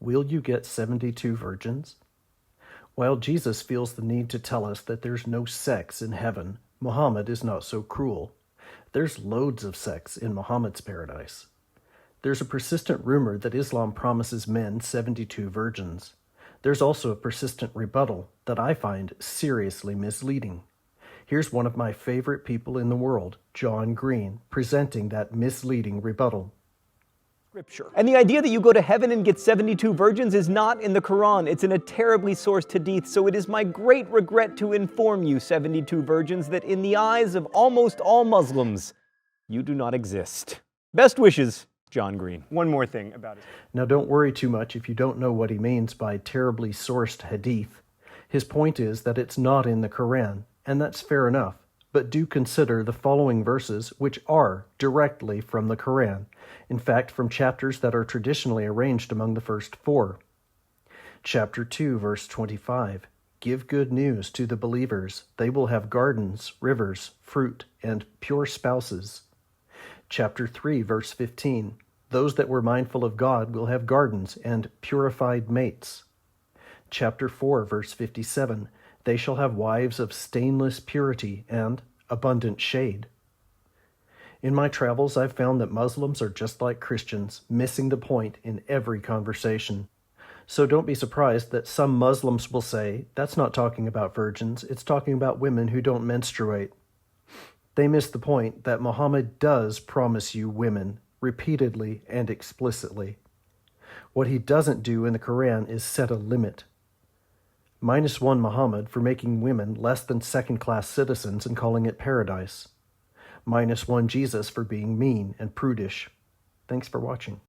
will you get 72 virgins? While Jesus feels the need to tell us that there's no sex in heaven, Muhammad is not so cruel. There's loads of sex in Muhammad's paradise. There's a persistent rumor that Islam promises men 72 virgins. There's also a persistent rebuttal that I find seriously misleading. Here's one of my favorite people in the world, John Green, presenting that misleading rebuttal. Scripture. And the idea that you go to heaven and get 72 virgins is not in the Quran. It's in a terribly sourced hadith, so it is my great regret to inform you, 72 virgins, that in the eyes of almost all Muslims, you do not exist. Best wishes, John Green. One more thing about it. Now don't worry too much if you don't know what he means by terribly sourced hadith. His point is that it's not in the Quran, and that's fair enough. But do consider the following verses, which are directly from the Quran. In fact, from chapters that are traditionally arranged among the first 4. Chapter 2, verse 25. Give good news to the believers. They will have gardens, rivers, fruit, and pure spouses. Chapter 3, verse 15. Those that were mindful of God will have gardens and purified mates. Chapter 4, verse 57. They shall have wives of stainless purity and abundant shade. In my travels, I've found that Muslims are just like Christians, missing the point in every conversation. So don't be surprised that some Muslims will say, that's not talking about virgins, it's talking about women who don't menstruate. They miss the point that Muhammad does promise you women, repeatedly and explicitly. What he doesn't do in the Quran is set a limit. -1 Muhammad for making women less than second-class citizens and calling it paradise. -1 Jesus for being mean and prudish. Thanks for watching.